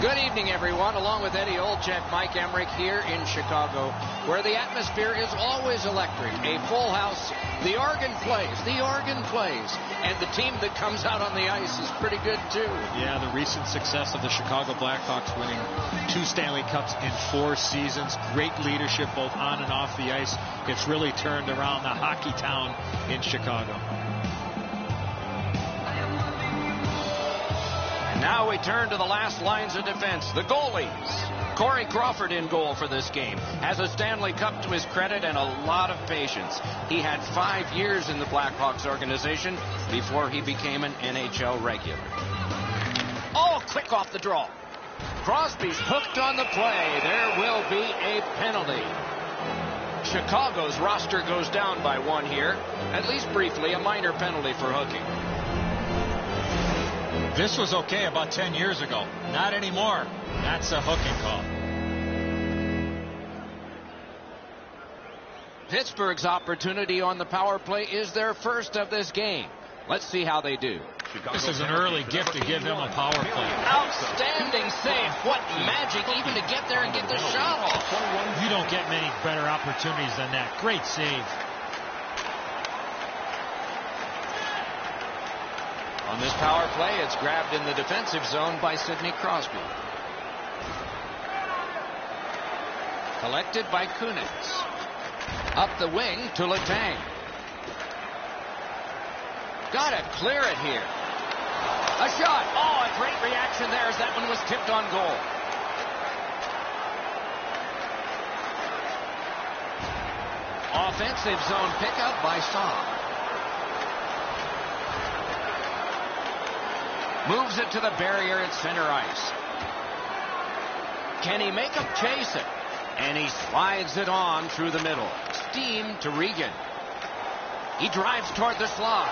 Good evening, everyone. Along with Eddie Olczyk, Mike Emmerich here in Chicago, where the atmosphere is always electric. A full house. The organ plays. And the team that comes out on the ice is pretty good, too. Yeah, the recent success of the Chicago Blackhawks, winning 2 Stanley Cups in 4 seasons. Great leadership both on and off the ice. It's really turned around the hockey town in Chicago. Now we turn to the last lines of defense, the goalies. Corey Crawford in goal for this game. Has a Stanley Cup to his credit and a lot of patience. He had 5 years in the Blackhawks organization before he became an NHL regular. Oh, quick off the draw. Crosby's hooked on the play. There will be a penalty. Chicago's roster goes down by 1 here. At least briefly, a minor penalty for hooking. This was okay about 10 years ago. Not anymore. That's a hooking call. Pittsburgh's opportunity on the power play is their first of this game. Let's see how they do. This is an early gift to give him a power play. Outstanding save. What magic even to get there and get the shot off. You don't get many better opportunities than that. Great save. On this power play, it's grabbed in the defensive zone by Sidney Crosby. Collected by Kunitz. Up the wing to Letang. Got to clear it here. A shot. Oh, a great reaction there as that one was tipped on goal. Offensive zone pickup by Saab. Moves it to the barrier at center ice. Can he make him chase it? And he slides it on through the middle. Steam to Regan. He drives toward the slot.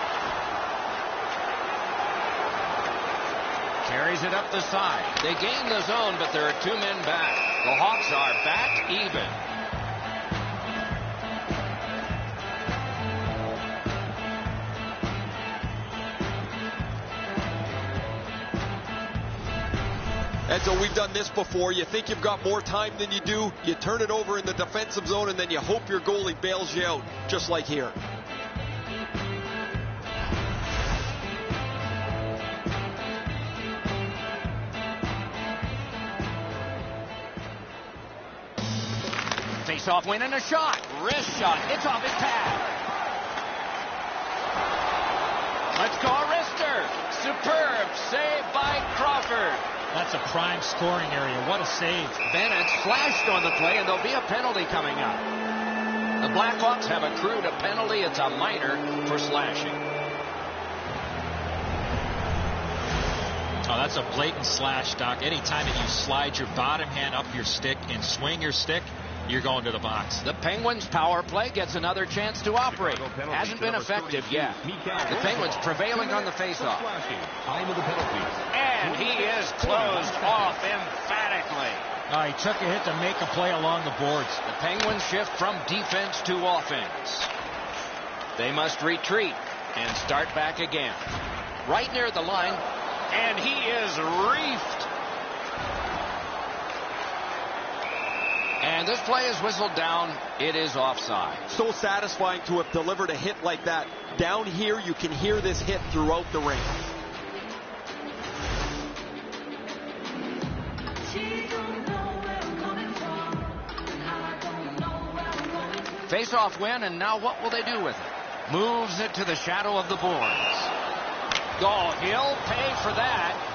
Carries it up the side. They gain the zone, but there are 2 men back. The Hawks are back even. And so we've done this before. You think you've got more time than you do. You turn it over in the defensive zone, and then you hope your goalie bails you out, just like here. Face-off win and a shot. Wrist shot. Hits off his pad. Let's go, wrister. Superb save by Crawford. That's a prime scoring area. What a save. Bennett slashed on the play, and there'll be a penalty coming up. The Blackhawks have accrued a penalty. It's a minor for slashing. Oh, that's a blatant slash, Doc. Anytime that you slide your bottom hand up your stick and swing your stick, you're going to the box. The Penguins' power play gets another chance to operate. Hasn't been effective yet. The Penguins prevailing on the faceoff. And he is closed off emphatically. He took a hit to make a play along the boards. The Penguins shift from defense to offense. They must retreat and start back again. Right near the line, and he is reefed. And this play is whistled down. It is offside. So satisfying to have delivered a hit like that. Down here, you can hear this hit throughout the ring. Face-off win, and now what will they do with it? Moves it to the shadow of the boards. Oh, he'll pay for that.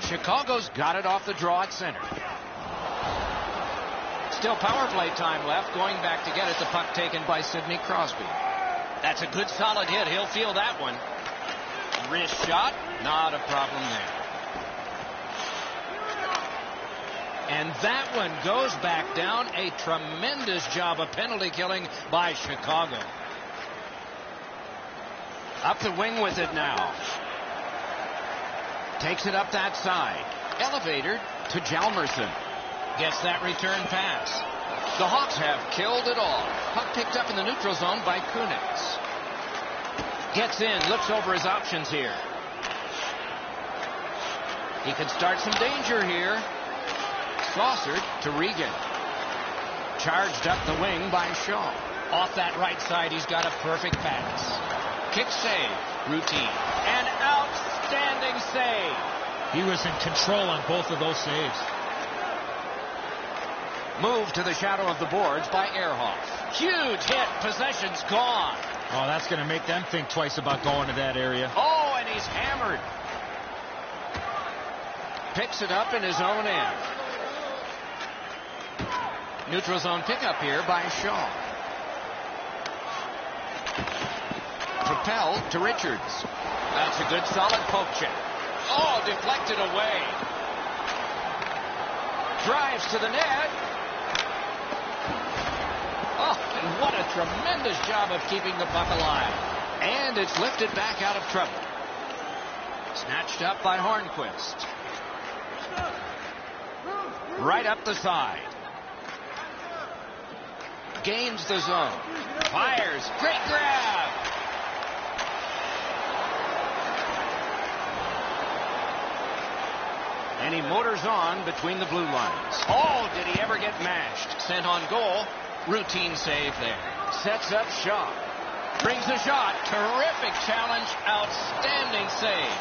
Chicago's got it off the draw at center. Still power play time left. Going back to get it. The puck taken by Sidney Crosby. That's a good solid hit. He'll feel that one. Wrist shot. Not a problem there. And that one goes back down. A tremendous job of penalty killing by Chicago. Up the wing with it now. Takes it up that side. Elevator to Hjalmarsson. Gets that return pass. The Hawks have killed it all. Puck picked up in the neutral zone by Kunitz. Gets in, looks over his options here. He could start some danger here. Saucered to Regan. Charged up the wing by Shaw. Off that right side, he's got a perfect pass. Kick save, routine. An outstanding save. He was in control on both of those saves. Move to the shadow of the boards by Ehrhoff. Huge hit, possession's gone. Oh, that's going to make them think twice about going to that area. Oh, and he's hammered. Picks it up in his own end. Neutral zone pickup here by Shaw. Propelled to Richards. That's a good solid poke check. Oh, deflected away. Drives to the net. Oh, and what a tremendous job of keeping the puck alive. And it's lifted back out of trouble. Snatched up by Hornquist. Right up the side. Gains the zone. Fires. Great grab. And he motors on between the blue lines. Oh, did he ever get mashed? Sent on goal. Routine save there. Sets up Shaw. Brings the shot. Terrific challenge. Outstanding save.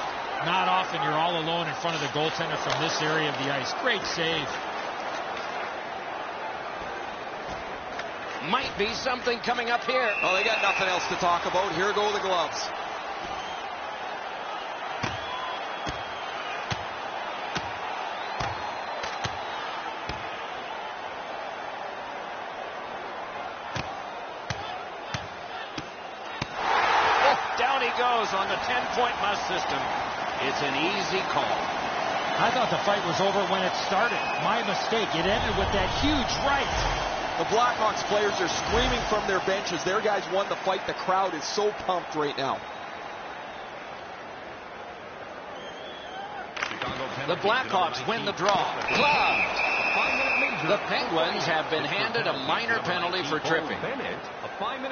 Not often you're all alone in front of the goaltender from this area of the ice. Great save. Might be something coming up here. Well, they got nothing else to talk about. Here go the gloves. Goes on the 10-point must system. It's an easy call. I thought the fight was over when it started. My mistake. It ended with that huge right. The Blackhawks players are screaming from their benches. Their guys won the fight. The crowd is so pumped right now. The Blackhawks win the draw. Gloved. The Penguins have been handed a minor penalty for tripping.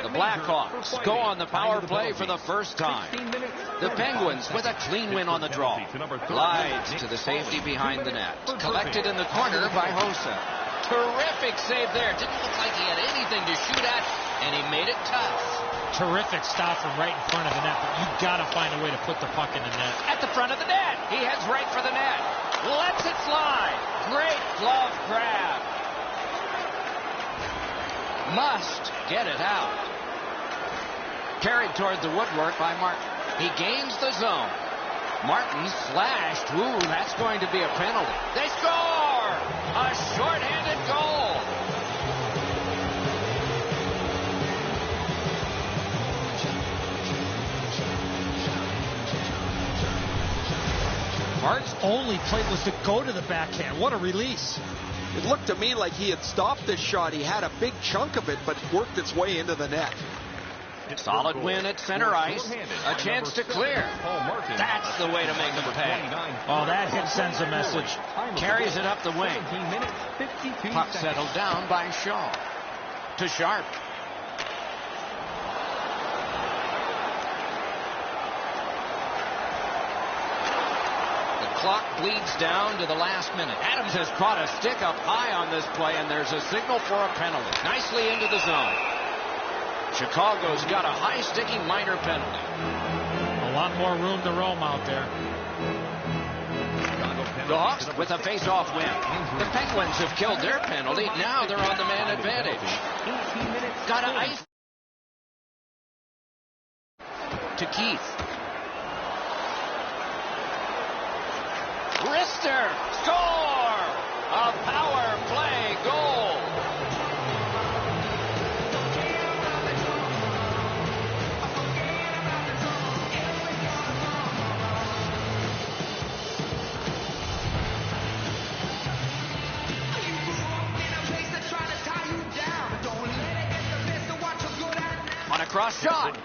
The Blackhawks go on the power play for the first time. The Penguins with a clean win on the draw. Glides to the safety behind the net. Collected in the corner by Hossa. Terrific save there. Didn't look like he had anything to shoot at, and he made it tough. Terrific stop from right in front of the net, but you've got to find a way to put the puck in the net. At the front of the net. He heads right for the net. Lets it slide. Great glove grab. Must get it out. Carried toward the woodwork by Martin. He gains the zone. Martin slashed. Ooh, that's going to be a penalty. They score! A shorthanded goal. Martin's only play was to go to the backhand. What a release. It looked to me like he had stopped this shot. He had a big chunk of it, but worked its way into the net. Solid win at center ice. A chance to clear. That's the way to make them pay. Oh, that hit sends a message. Carries it up the wing. Puck settled down by Shaw. To Sharp. Clock bleeds down to the last minute. Adams has caught a stick up high on this play, and there's a signal for a penalty. Nicely into the zone. Chicago's got a high-sticking minor penalty. A lot more room to roam out there. The Hawks with a face-off win. The Penguins have killed their penalty. Now they're on the man advantage. Got an ice to Keith. Rister, score! A power play goal. On a cross shot.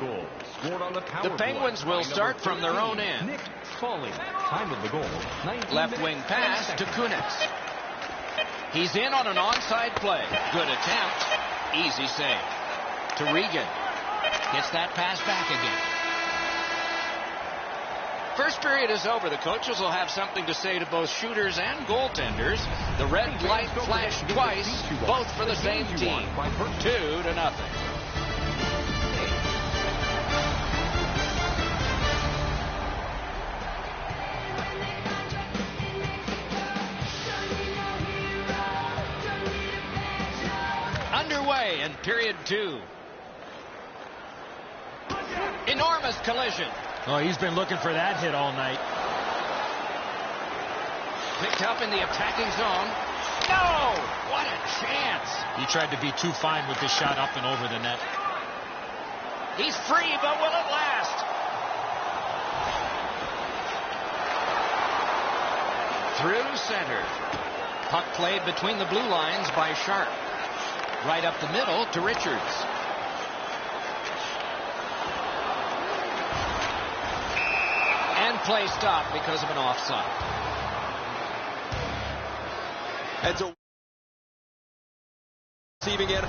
The Penguins will start from their own end. Foley. Time of the goal, 19 Left wing pass to Kunitz. He's in on an onside play. Good attempt. Easy save. To Regan. Gets that pass back again. First period is over. The coaches will have something to say to both shooters and goaltenders. The red light flashed twice, both for the same team. 2-0. Underway in period 2. Enormous collision. Oh, he's been looking for that hit all night. Picked up in the attacking zone. No! What a chance! He tried to be too fine with this shot up and over the net. He's free, but will it last? Through center. Puck played between the blue lines by Sharp. Right up the middle to Richards. And play stopped because of an offside. And so receiving it.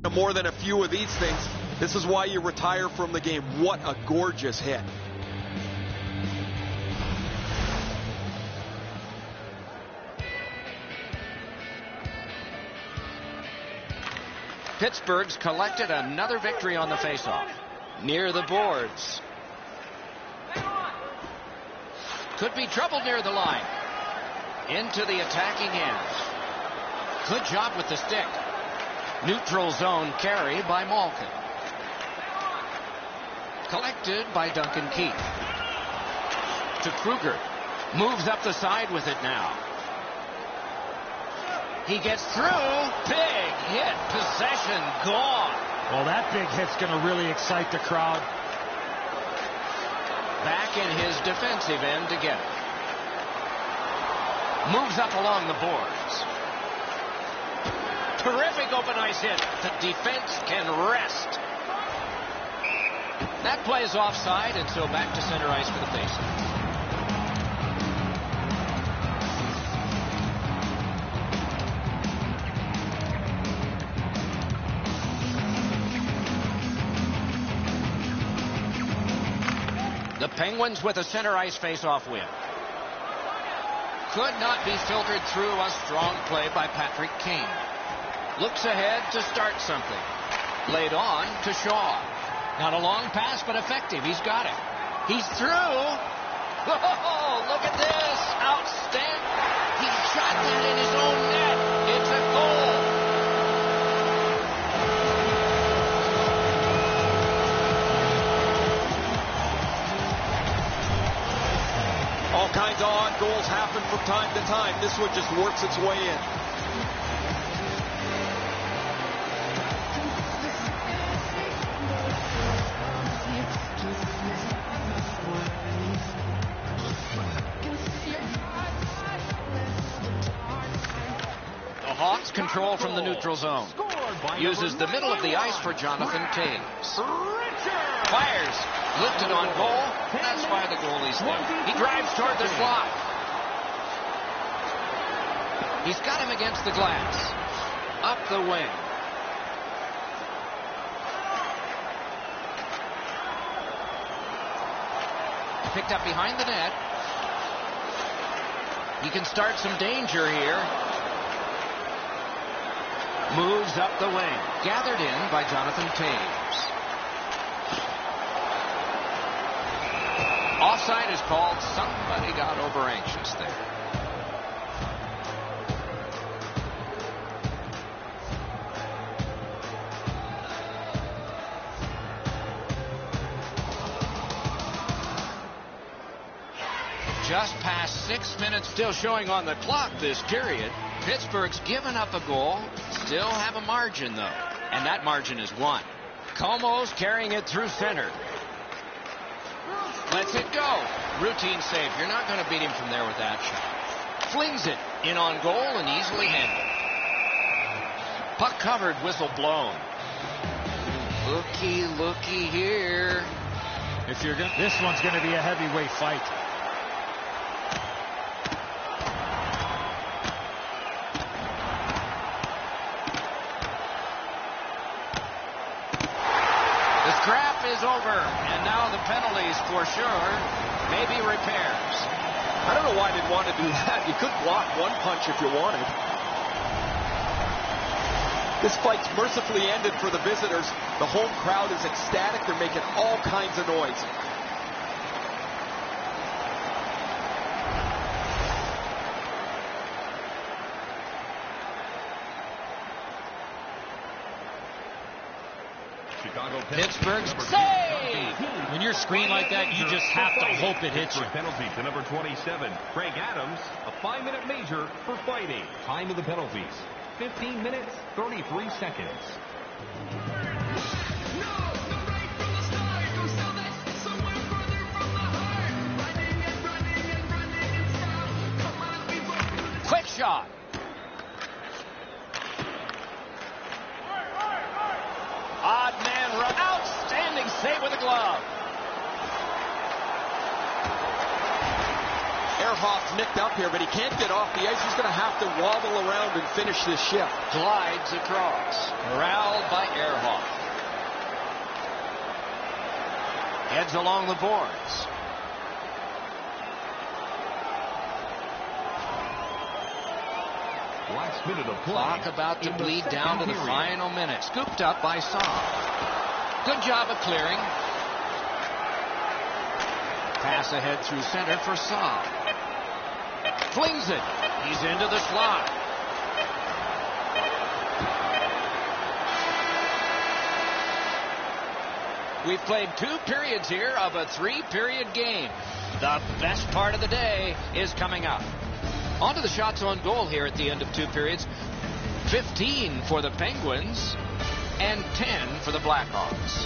more than a few of these things. This is why you retire from the game. What a gorgeous hit. Pittsburgh's collected another victory on the faceoff. Near the boards. Could be trouble near the line. Into the attacking end. Good job with the stick. Neutral zone carry by Malkin. Collected by Duncan Keith. To Kruger. Moves up the side with it now. He gets through. Big hit. Possession gone. Well, that big hit's going to really excite the crowd. Back in his defensive end to get it. Moves up along the boards. Terrific open ice hit. The defense can rest. That play is offside, and so back to center ice for the faceoff. The Penguins with a center ice face-off win. Could not be filtered through a strong play by Patrick Kane. Looks ahead to start something. Laid on to Shaw. Not a long pass, but effective. He's got it. He's through. Oh, look at this. Outstanding. He shot that in his own net. It's a goal. All kinds of odd goals happen from time to time. This one just works its way in. The Hawks control from the neutral zone. Uses the middle of the ice for Jonathan Toews. Fires. Lifted on goal. That's why the goalie's there. He drives toward the slot. He's got him against the glass. Up the wing. Picked up behind the net. He can start some danger here. Moves up the wing. Gathered in by Jonathan Toews. Offside is called. Somebody got over anxious there. Just past 6 minutes still showing on the clock this period. Pittsburgh's given up a goal. Still have a margin, though. And that margin is 1. Como's carrying it through center. Lets it go. Routine save. You're not going to beat him from there with that shot. Flings it in on goal and easily handled. Puck covered, whistle blown. Looky here. If you're going, this one's going to be a heavyweight fight. The scrap is over, and now the penalties for sure. Maybe repairs. I don't know why I didn't want to do that. You could block one punch if you wanted. This fight's mercifully ended for the visitors. The home crowd is ecstatic. They're making all kinds of noise. Pittsburgh's save! When you're screened like that, you just have to hope it hits you. Penalty to number 27, Craig Adams, a 5-minute major for fighting. Time of the penalties, 15 minutes, 33 seconds. Quick shot. Odd man run. Outstanding save with a glove. Air Ehrhoff nicked up here, but he can't get off the ice. He's going to have to wobble around and finish this shift. Glides across. Corralled by Ehrhoff. Heads along the boards. Last minute of play. Clock about to bleed down to the final minute. Scooped up by Saab. Good job of clearing. Pass ahead through center for Saab. Flings it. He's into the slot. We've played 2 periods here of a 3-period game. The best part of the day is coming up. On to the shots on goal here at the end of 2 periods. 15 for the Penguins and 10 for the Blackhawks.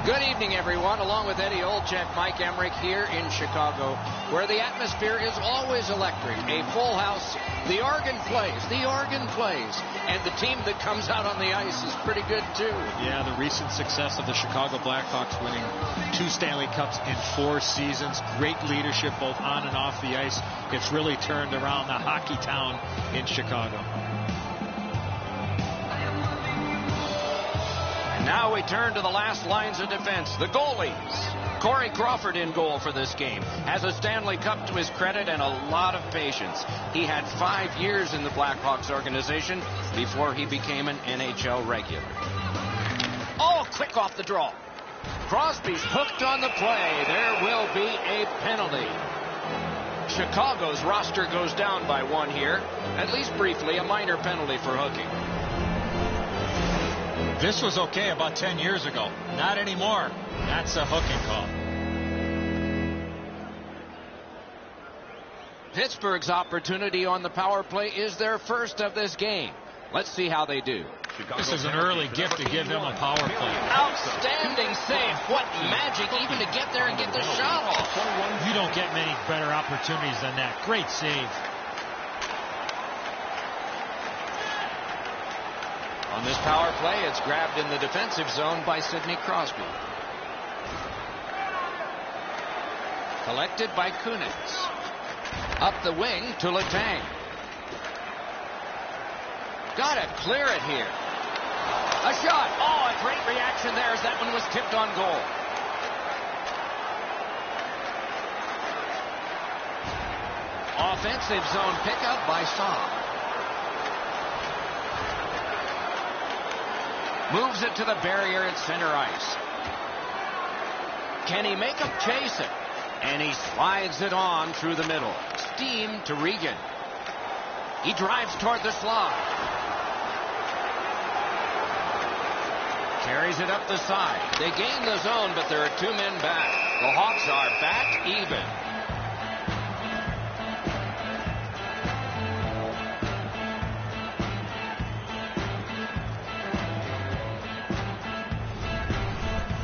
Good evening, everyone. Along with Eddie Olczyk, Mike Emmerich here in Chicago, where the atmosphere is always electric. A full house. The organ plays, and the team that comes out on the ice is pretty good, too. Yeah, the recent success of the Chicago Blackhawks winning 2 Stanley Cups in 4 seasons. Great leadership both on and off the ice. It's really turned around the hockey town in Chicago. Now we turn to the last lines of defense, the goalies. Corey Crawford in goal for this game. Has a Stanley Cup to his credit and a lot of patience. He had 5 years in the Blackhawks organization before he became an NHL regular. Oh, quick off the draw. Crosby's hooked on the play. There will be a penalty. Chicago's roster goes down by 1 here. At least briefly, a minor penalty for hooking. This was okay about 10 years ago. Not anymore. That's a hooking call. Pittsburgh's opportunity on the power play is their first of this game. Let's see how they do. This is an early gift to give him a power play. Outstanding save. What magic even to get there and get the shot off. You don't get many better opportunities than that. Great save. On this power play, it's grabbed in the defensive zone by Sidney Crosby. Collected by Kunitz. Up the wing to Letang. Got to clear it here. A shot. Oh, a great reaction there as that one was tipped on goal. Offensive zone pickup by Saab. Moves it to the barrier at center ice. Can he make him chase it? And he slides it on through the middle. Steam to Regan. He drives toward the slot. Carries it up the side. They gain the zone, but there are 2 men back. The Hawks are back even.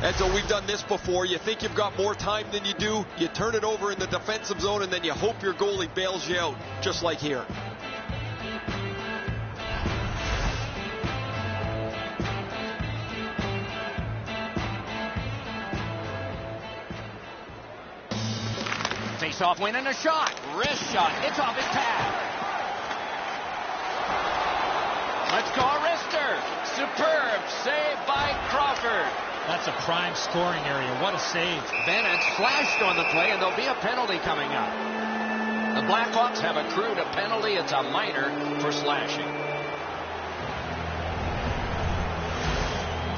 And so we've done this before. You think you've got more time than you do. You turn it over in the defensive zone, and then you hope your goalie bails you out, just like here. Face-off win and a shot. Wrist shot. It's off his pad. Let's go, a wrister. Superb save by Crawford. That's a prime scoring area. What a save. Bennett slashed on the play, and there'll be a penalty coming up. The Blackhawks have accrued a penalty. It's a minor for slashing.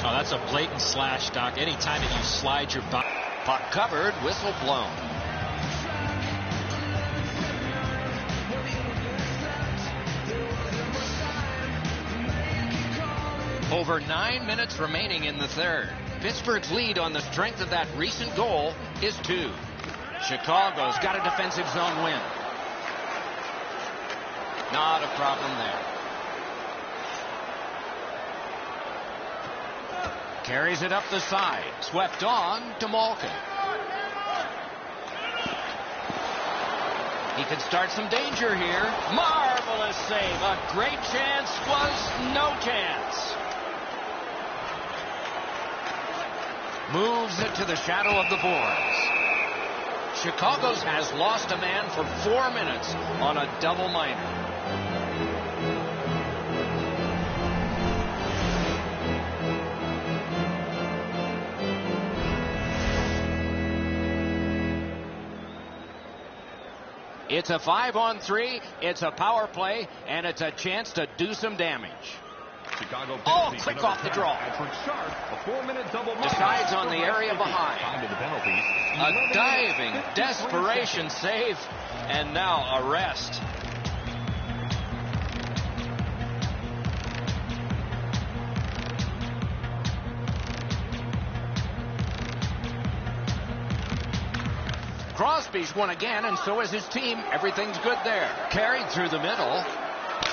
Oh, that's a blatant slash, Doc. Anytime that you slide your body. Puck covered, whistle blown. Over 9 minutes remaining in the third. Pittsburgh's lead on the strength of that recent goal is 2. Chicago's got a defensive zone win. Not a problem there. Carries it up the side. Swept on to Malkin. He could start some danger here. Marvelous save. A great chance was no chance. Moves it to the shadow of the boards. Chicago's has lost a man for 4 minutes on a double minor. It's a 5-on-3, it's a power play, and it's a chance to do some damage. Chicago quick off the draw. Sharp, a 4-minute double decides on the area behind. A diving desperation save, and now a rest. Crosby's won again, and so is his team. Everything's good there. Carried through the middle.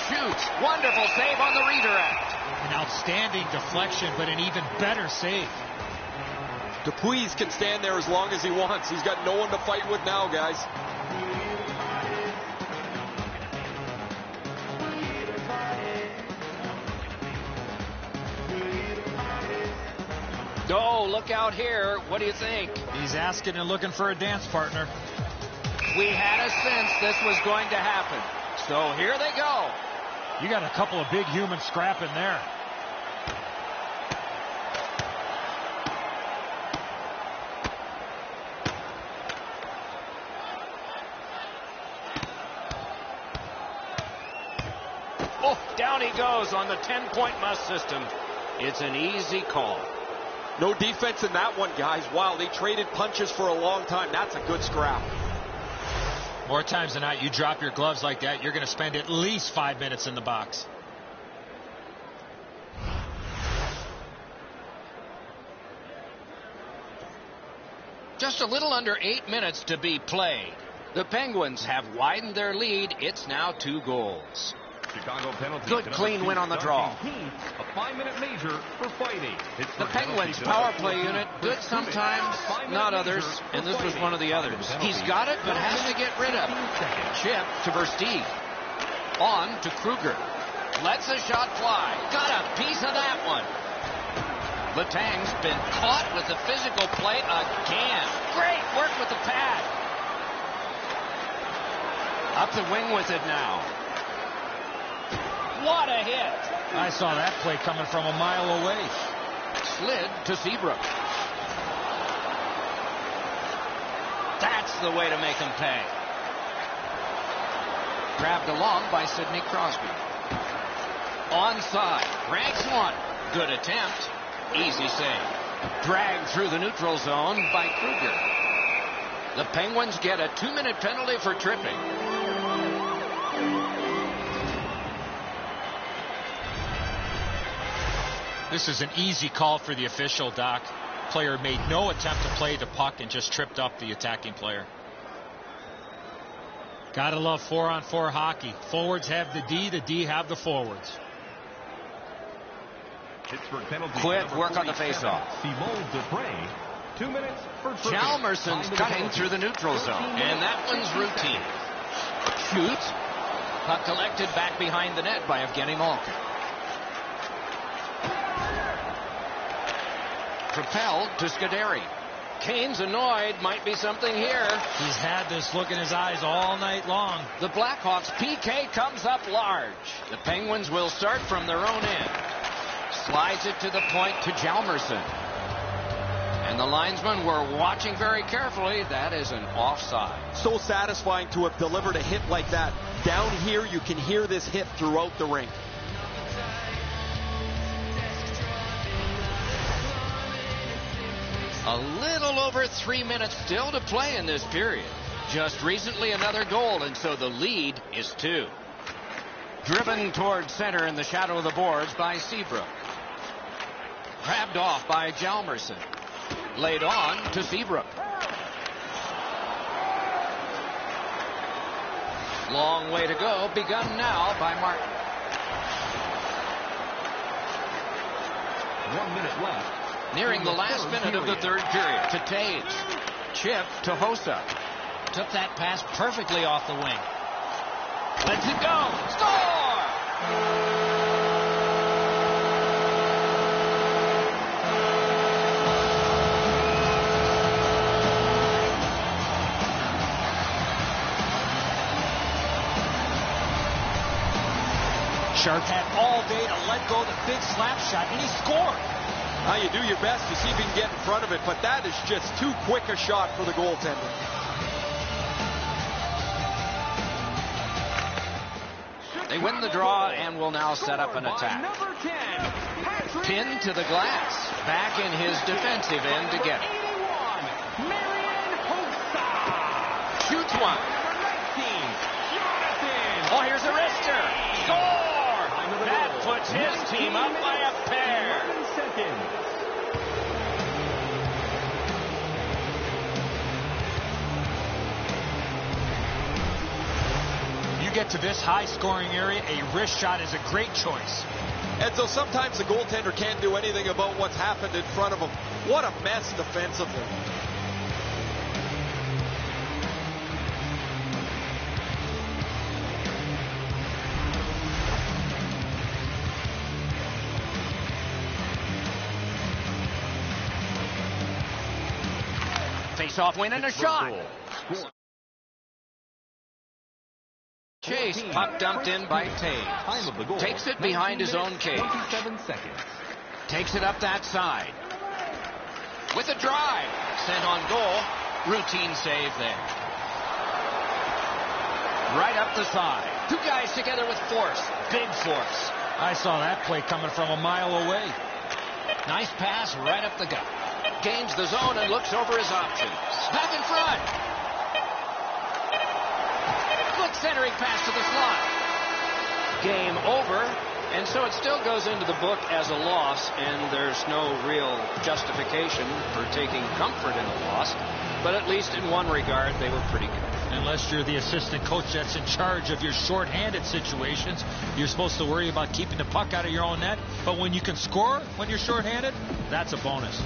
Shoots. Wonderful save on the redirect. An outstanding deflection, but an even better save. Dupuis can stand there as long as he wants. He's got no one to fight with now, guys. Oh, look out here. What do you think? He's asking and looking for a dance partner. We had a sense this was going to happen. So here they go. You got a couple of big humans scrapping there. Oh, down he goes on the 10-point must system. It's an easy call. No defense in that one, guys. Wow, they traded punches for a long time. That's a good scrap. More times than not, you drop your gloves like that, you're going to spend at least 5 minutes in the box. Just a little under 8 minutes to be played. The Penguins have widened their lead. It's now 2 goals. Chicago penalty. Good clean win on the draw. A 5-minute major for fighting. The Penguins power play unit, good sometimes, not others, and this was one of the others. He's got it, but has to get rid of it. Chip to Versteeg. On to Kruger. Lets a shot fly. Got a piece of that one. Letang's been caught with the physical play again. Great work with the pad. Up the wing with it now. What a hit. I saw that play coming from a mile away. Slid to Seabrook. That's the way to make him pay. Grabbed along by Sidney Crosby. Onside. Ranks one. Good attempt. Easy save. Dragged through the neutral zone by Kruger. The Penguins get a 2-minute penalty for tripping. This is an easy call for the official, Doc. Player made no attempt to play the puck and just tripped up the attacking player. Gotta love 4-on-4 hockey. Forwards have the D have the forwards. Quick work on the faceoff. 2 minutes for Chalmerson's cutting through the neutral zone, and that one's routine. Shoots. Puck collected back behind the net by Evgeny Malkin. Propelled to Scuderi. Kane's annoyed. Might be something here. He's had this look in his eyes all night long. The Blackhawks PK comes up large. The Penguins will start from their own end. Slides it to the point to Hjalmarsson. And the linesmen were watching very carefully. That is an offside. So satisfying to have delivered a hit like that. Down here, you can hear this hit throughout the rink. A little over 3 minutes still to play in this period. Just recently another goal, and so the lead is 2. Driven towards center in the shadow of the boards by Seabrook. Grabbed off by Hjalmarsson. Laid on to Seabrook. Long way to go, begun now by Martin. 1 minute left. Nearing the last minute of the third period. To Taves. Chip to Hossa. Took that pass perfectly off the wing. Lets it go. Score! Sharp had all day to let go of the big slap shot, and he scored. Now you do your best to see if you can get in front of it, but that is just too quick a shot for the goaltender. They win the draw and will now set up an attack. Pinned to the glass. Back in his defensive end to get it. Shoots one. Oh, here's a wrister. Score! That puts his team up by a pair. You get to this high-scoring area, a wrist shot is a great choice. And so sometimes the goaltender can't do anything about what's happened in front of him. What a mess defensively. Face-off win and a shot. Chase, puck dumped in by Taves. Takes it behind his own cage. 27 seconds. Takes it up that side. With a drive. Sent on goal. Routine save there. Right up the side. 2 guys together with force. Big force. I saw that play coming from a mile away. Nice pass right up the gut. Gains the zone and looks over his options. Back in front. Good centering pass to the slot. Game over. And so it still goes into the book as a loss, and there's no real justification for taking comfort in the loss. But at least in one regard, they were pretty good. Unless you're the assistant coach that's in charge of your shorthanded situations, you're supposed to worry about keeping the puck out of your own net. But when you can score when you're shorthanded, that's a bonus.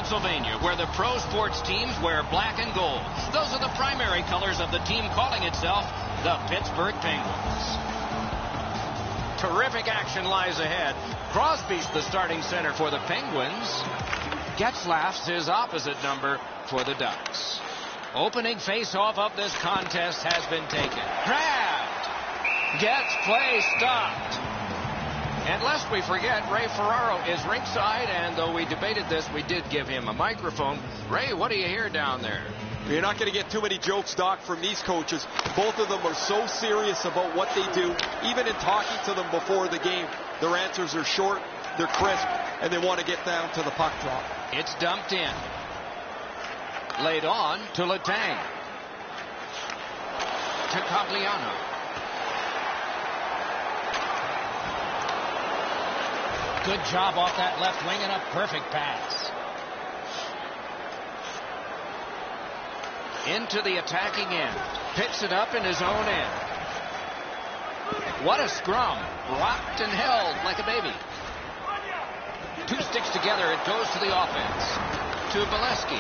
Pennsylvania, where the pro sports teams wear black and gold. Those are the primary colors of the team calling itself the Pittsburgh Penguins. Terrific action lies ahead. Crosby's the starting center for the Penguins. Getzlaf's his opposite number for the Ducks. Opening face-off of this contest has been taken. Grabbed. Gets play stopped. And lest we forget, Ray Ferraro is ringside, and though we debated this, we did give him a microphone. Ray, what do you hear down there? You're not going to get too many jokes, Doc, from these coaches. Both of them are so serious about what they do. Even in talking to them before the game, their answers are short, they're crisp, and they want to get down to the puck drop. It's dumped in. Laid on to Letang. To Cogliano. Good job off that left wing and a perfect pass. Into the attacking end. Picks it up in his own end. What a scrum. Rocked and held like a baby. Two sticks together. It goes to the offense. To Bolesky.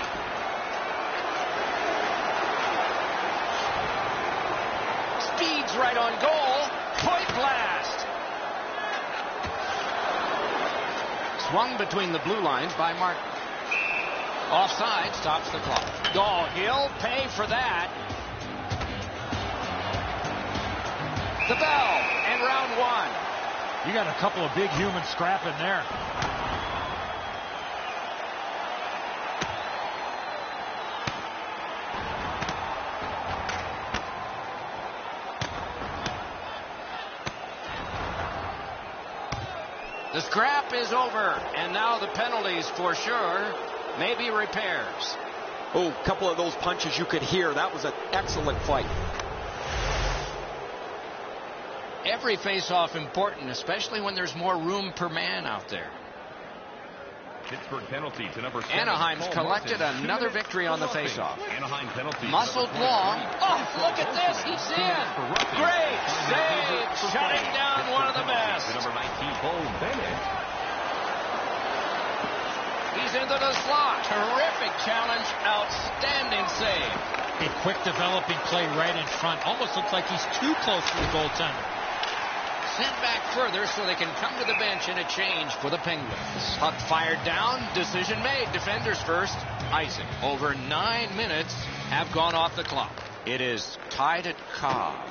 Speeds right on goal. Point blast. Swung between the blue lines by Martin. Offside, stops the clock. Oh, he'll pay for that. The bell, and round one. You got a couple of big humans scrapping there. The scrap is over, and now the penalties for sure. Maybe repairs. Oh, a couple of those punches you could hear. That was an excellent fight. Every face-off important, especially when there's more room per man out there. Pittsburgh penalty to number 7. Anaheim's collected another victory on the face-off. Anaheim penalty. Muscled long. Oh, look at this. He's in. Great save. Shutting down one of the best. Number 19, Bo Bennett. He's into the slot. Terrific challenge. Outstanding save. A quick developing play right in front. Almost looks like he's too close to the goaltender. Sent back further so they can come to the bench in a change for the Penguins. Puck fired down. Decision made. Defenders first. Icing. Over 9 minutes have gone off the clock. It is tied at Cobb.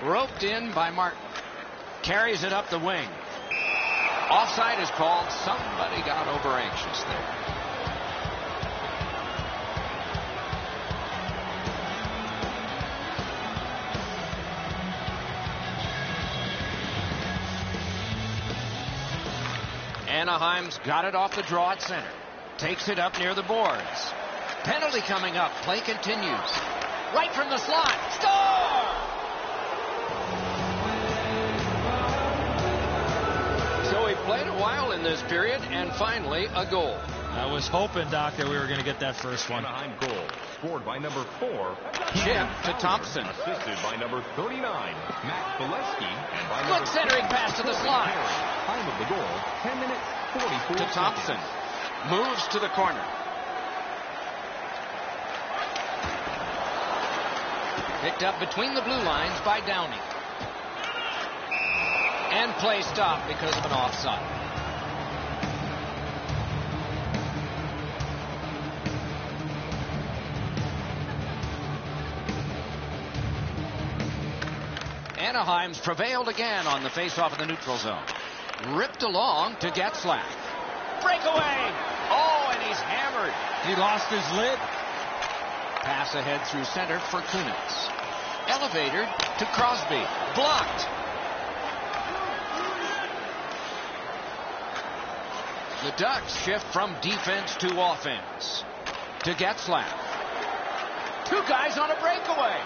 Roped in by Martin. Carries it up the wing. Offside is called. Somebody got over anxious there. Anaheim's got it off the draw at center. Takes it up near the boards. Penalty coming up. Play continues. Right from the slot. Score! So he played a while in this period, and finally a goal. I was hoping, Doc, that we were going to get that first one. Anaheim goal scored by number 4. Chip to Thompson. Assisted by number 39, Matt Bolesky. And by Good centering pass to the slot. Time of the goal, 10 minutes, 44 To Thompson. seconds. Moves to the corner. Picked up between the blue lines by Downey. And play stopped because of an offside. Anaheim's prevailed again on the face-off in the neutral zone. Ripped along to Getzlaf. Breakaway! Oh, and he's hammered. He lost his lid. Pass ahead through center for Kunitz. Elevator to Crosby. Blocked. The Ducks shift from defense to offense. To Getzlaf. Two guys on a breakaway.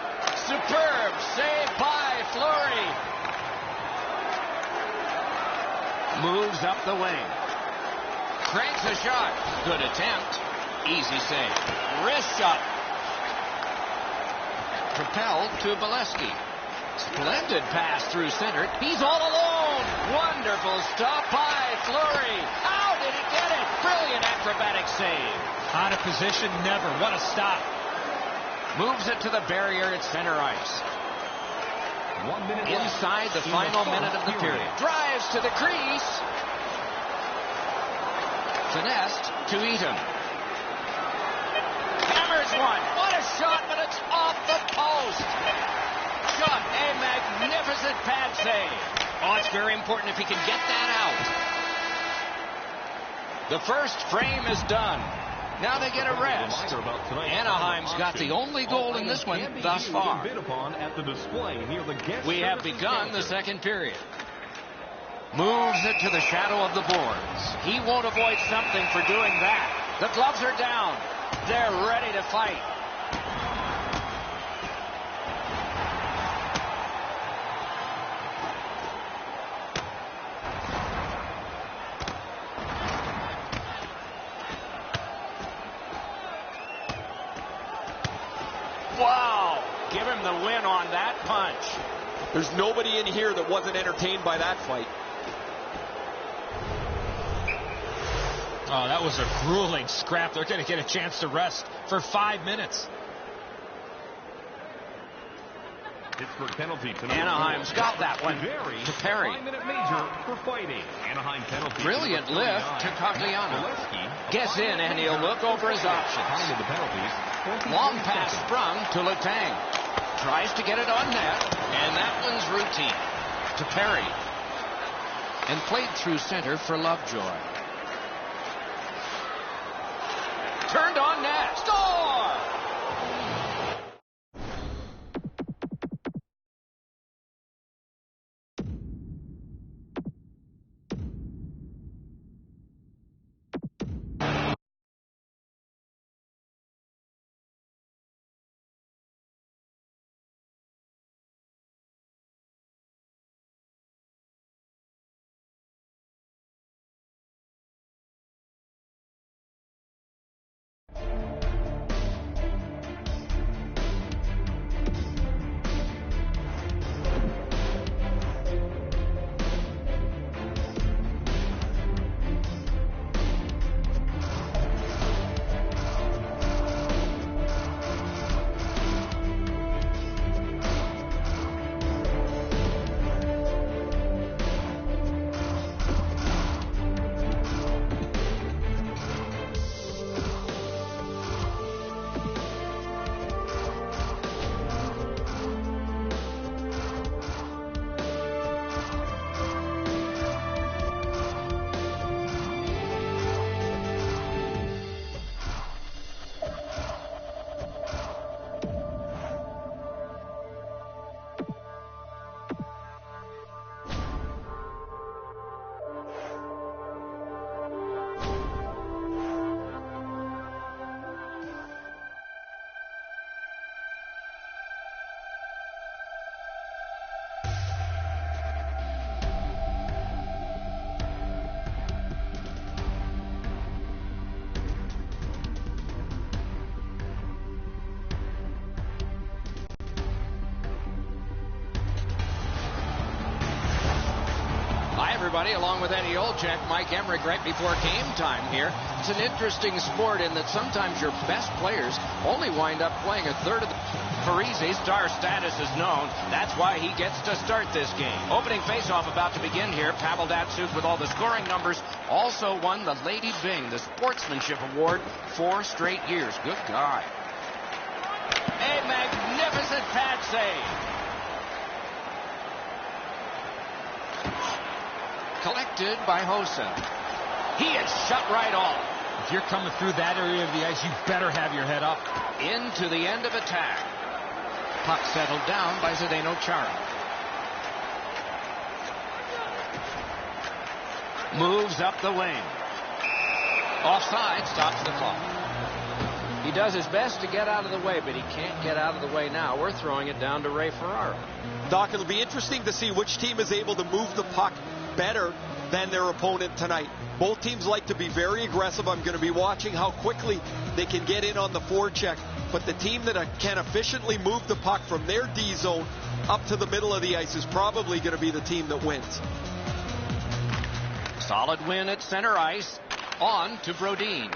Superb save by Fleury. Moves up the wing. Cranks a shot. Good attempt. Easy save. Wrist shot. Propelled to Bolesky. Splendid pass through center. He's all alone. Wonderful stop by Fleury. Out! did he get it? Brilliant acrobatic save. Out of position, never. What a stop. Moves it to the barrier at center ice. 1 minute Inside the final minute of the period. Drives to the crease. Finessed to Eaton. Hammers one. What a shot, but it's off the post. Shot. A magnificent pad save. Oh, it's very important if he can get that out. The first frame is done. Now they get a rest. Anaheim's got the only goal in this one thus far. We have begun the second period. Moves it to the shadow of the boards. He won't avoid something for doing that. The gloves are down. They're ready to fight. Wow, give him the win on that punch. There's nobody in here that wasn't entertained by that fight. Oh, that was a grueling scrap. They're going to get a chance to rest for 5 minutes. Pittsburgh penalty. Anaheim's got that one to Perry. 5-minute major for fighting. Anaheim penalty. Brilliant lift to Cogliano. Gets in and he'll look over his options. Long pass sprung to Letang. Tries to get it on net, and that one's routine. To Perry. And played through center for Lovejoy. Turned on net. Score! Everybody, along with Eddie Olczyk, Mike Emmerich right before game time here. It's an interesting sport in that sometimes your best players only wind up playing a third of the... Parise's star status is known. That's why he gets to start this game. Opening faceoff about to begin here. Pavel Datsyuk with all the scoring numbers also won the Lady Byng, the Sportsmanship Award, 4 straight years. Good guy. A magnificent pad save. Collected by Hossa. He is shut right off. If you're coming through that area of the ice, you better have your head up. Into the end of attack. Puck settled down by Zdeno Chara. Moves up the wing. Offside, stops the clock. He does his best to get out of the way, but he can't get out of the way now. We're throwing it down to Ray Ferraro. Doc, it'll be interesting to see which team is able to move the puck better than their opponent tonight. Both teams like to be very aggressive. I'm going to be watching how quickly they can get in on the forecheck. But the team that can efficiently move the puck from their D zone up to the middle of the ice is probably going to be the team that wins. Solid win at center ice. On to Brodin.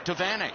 To Vanek.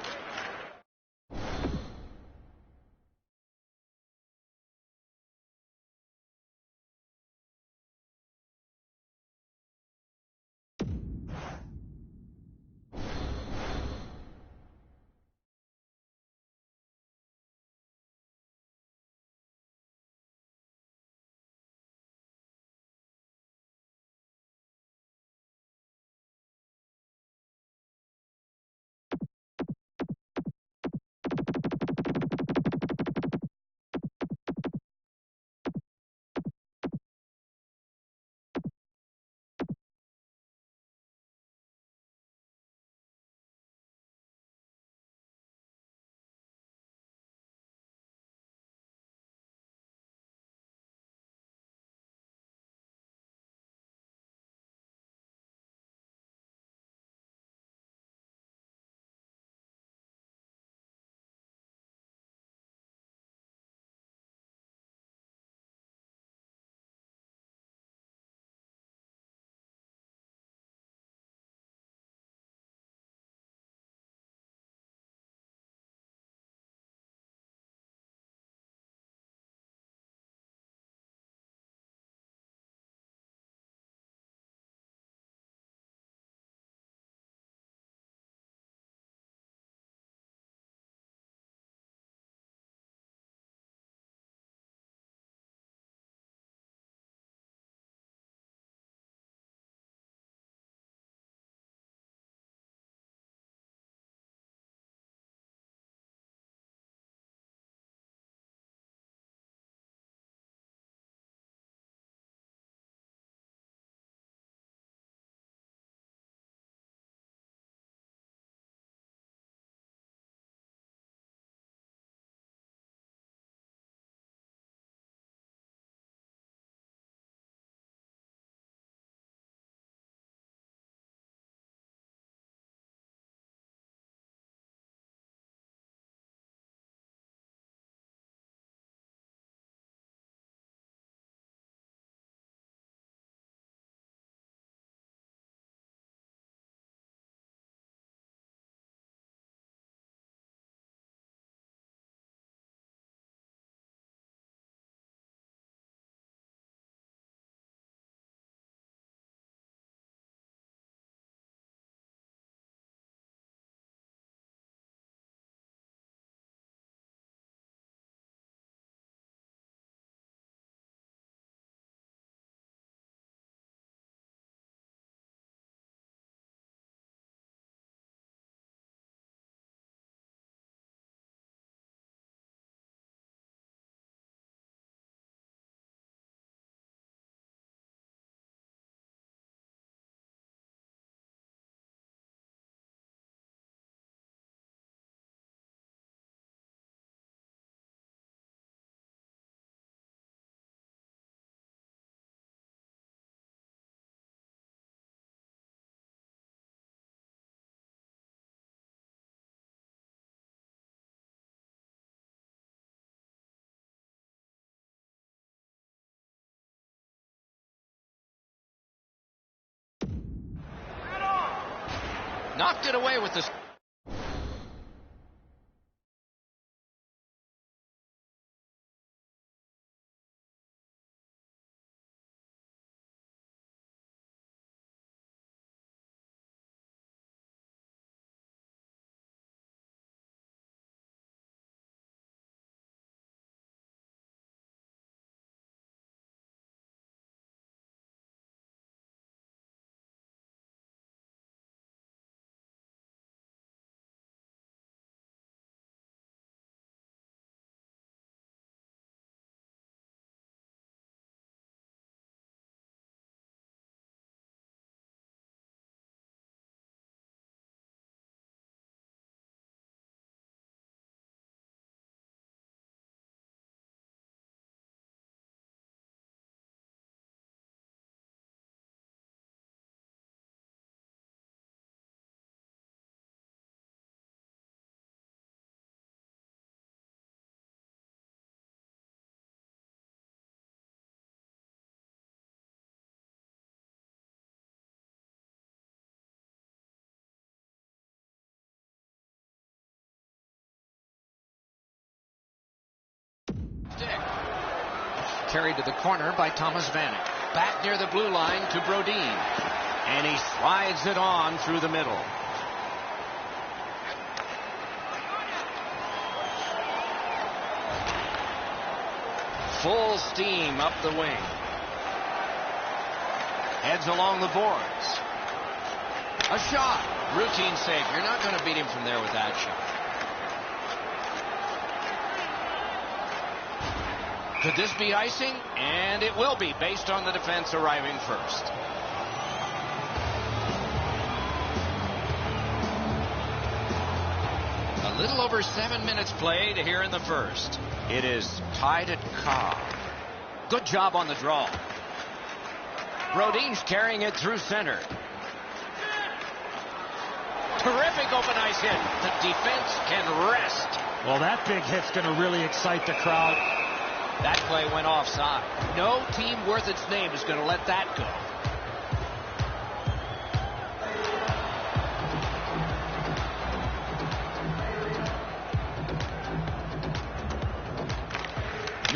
Knocked it away with the carried to the corner by Thomas Vanek. Back near the blue line to Brodin. And he slides it on through the middle. Full steam up the wing. Heads along the boards. A shot. Routine save. You're not going to beat him from there with that shot. Could this be icing? And it will be, based on the defense arriving first. A little over 7 minutes played here in the first. It is tied at Cobb. Good job on the draw. Brodin's carrying it through center. Terrific open ice hit. The defense can rest. Well, that big hit's going to really excite the crowd. That play went offside. No team worth its name is going to let that go.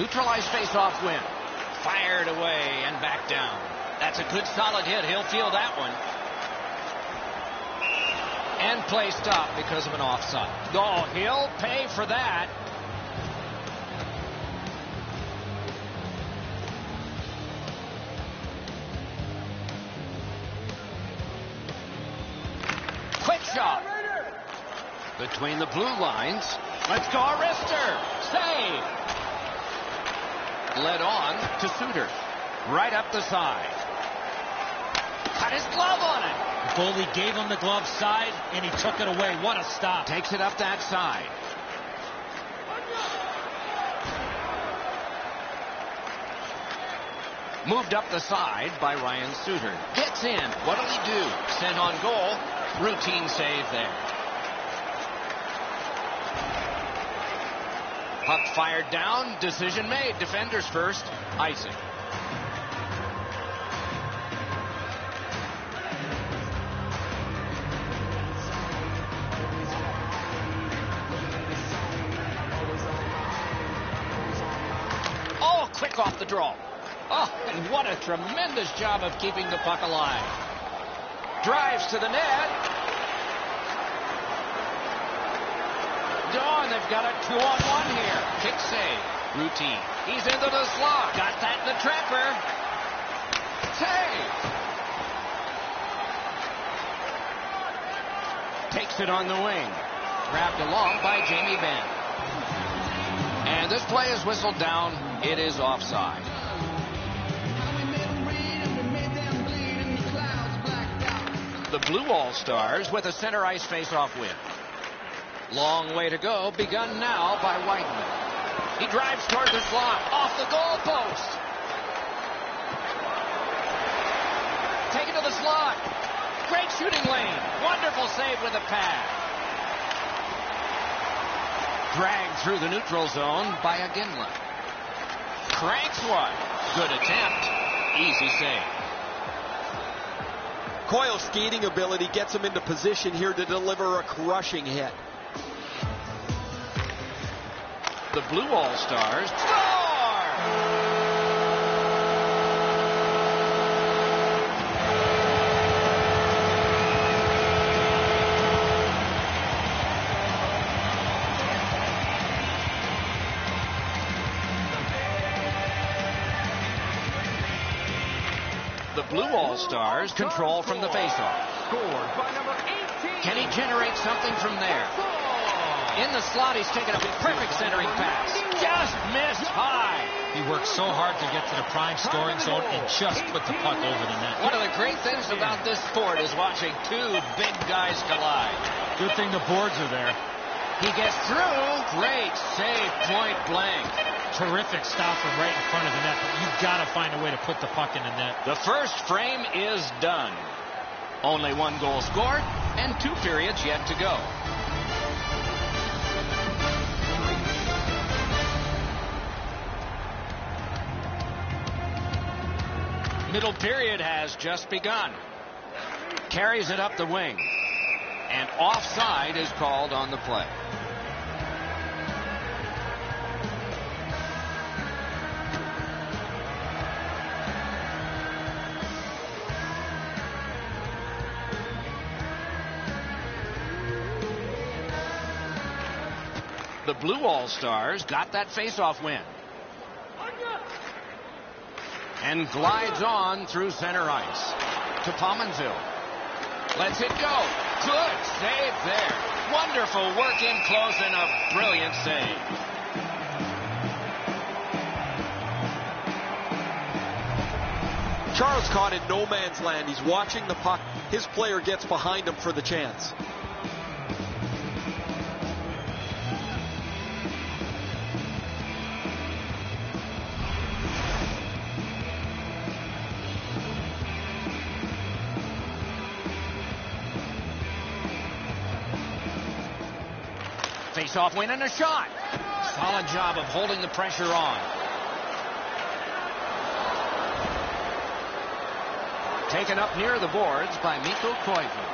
Neutralized face-off win. Fired away and back down. That's a good solid hit. He'll feel that one. And play stopped because of an offside. Oh, he'll pay for that. Quick shot. Between the blue lines. Let's go, Arister. Save. Led on to Suter. Right up the side. Cut his glove on it. The goalie gave him the glove side, and he took it away. What a stop. Takes it up that side. Moved up the side by Ryan Suter. Gets in. What'll he do? Sent on goal. Routine save there. Puck fired down. Decision made. Defenders first. Icing. Oh, quick off the draw. Oh, and what a tremendous job of keeping the puck alive. Drives to the net. Oh, and they've got a 2-on-1 here. Kick save. Routine. He's into the slot. Got that in the trapper. Save. Takes it on the wing. Grabbed along by Jamie Benn. And this play is whistled down. It is offside. The Blue All-Stars with a center ice face-off win. Long way to go, begun now by Whiteman. He drives toward the slot, off the goal post. Taken to the slot. Great shooting lane. Wonderful save with a pad. Dragged through the neutral zone by Iginla. Cranks one. Good attempt. Easy save. Coyle's skating ability gets him into position here to deliver a crushing hit. The Blue All-Stars score! The Blue All-Stars control from the faceoff. Scored by number 18. Can he generate something from there? In the slot, he's taken a perfect centering pass. Just missed high. He worked so hard to get to the prime scoring zone and just put the puck over the net. One of the great things about this sport is watching two big guys collide. Good thing the boards are there. He gets through. Great save, point blank. Terrific stop from right in front of the net, but you've got to find a way to put the puck in the net. The first frame is done. Only one goal scored and 2 periods yet to go. Middle period has just begun. Carries it up the wing. And offside is called on the play. The Blue All-Stars got that face-off win. And glides on through center ice to Pominville. Lets it go. Good save there. Wonderful work in close and a brilliant save. Charles caught in no man's land. He's watching the puck. His player gets behind him for the chance. Face-off win and a shot. Solid job of holding the pressure on. Taken up near the boards by Mikko Koivu.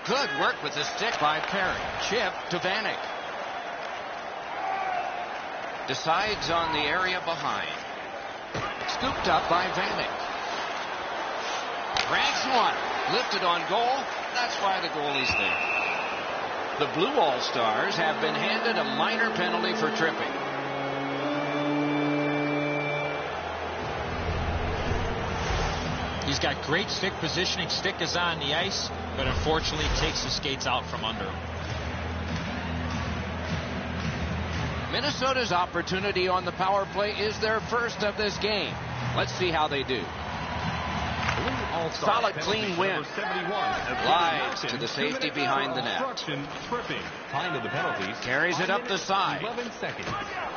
Good work with the stick by Perry. Chip to Vanek. Decides on the area behind. Scooped up by Vanek. Ranks one. Lifted on goal. That's why the goalie's there. The Blue All-Stars have been handed a minor penalty for tripping. He's got great stick positioning. Stick is on the ice, but unfortunately takes the skates out from under him. Minnesota's opportunity on the power play is their first of this game. Let's see how they do. Solid, clean win. Glides to the safety behind the net. Time of the penalties. Carries it up the side. 11 seconds.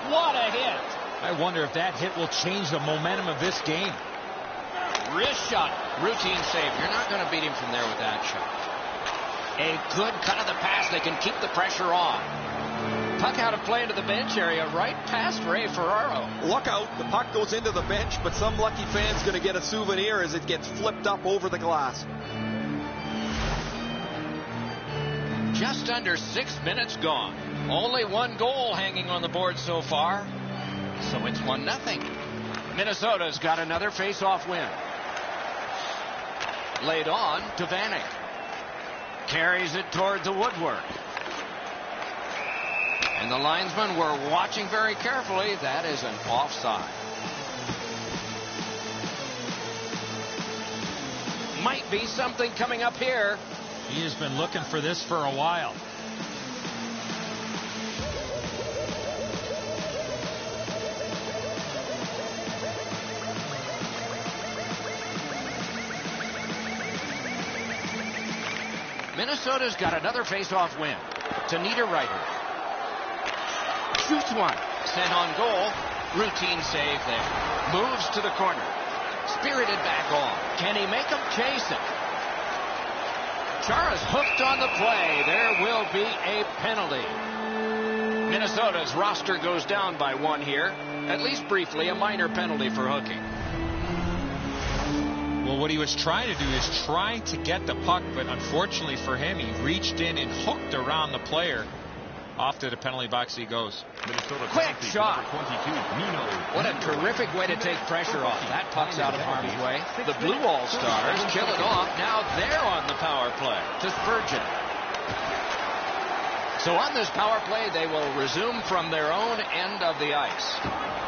What a hit. I wonder if that hit will change the momentum of this game. Wrist shot. Routine save. You're not going to beat him from there with that shot. A good cut of the pass. They can keep the pressure on. Puck out of play into the bench area right past Ray Ferraro. Look out. The puck goes into the bench, but some lucky fan's going to get a souvenir as it gets flipped up over the glass. Just under 6 minutes gone. Only one goal hanging on the board so far. So it's 1-0. Minnesota's got another face-off win. Laid on to Vanek. Carries it toward the woodwork. And the linesmen were watching very carefully. That is an offside. Might be something coming up here. He has been looking for this for a while. Minnesota's got another face-off win. To Niederreiter. Shoots one. Sent on goal. Routine save there. Moves to the corner. Spirited back on. Can he make him chase it? Chara's hooked on the play. There will be a penalty. Minnesota's roster goes down by one here. At least briefly, a minor penalty for hooking. Well, what he was trying to do is trying to get the puck, but unfortunately for him, he reached in and hooked around the player. Off to the penalty box he goes. Quick shot. What a terrific way to take pressure off. That puck's out of harm's way. The Blue All-Stars kill it off. Now they're on the power play to Spurgeon. So on this power play, they will resume from their own end of the ice.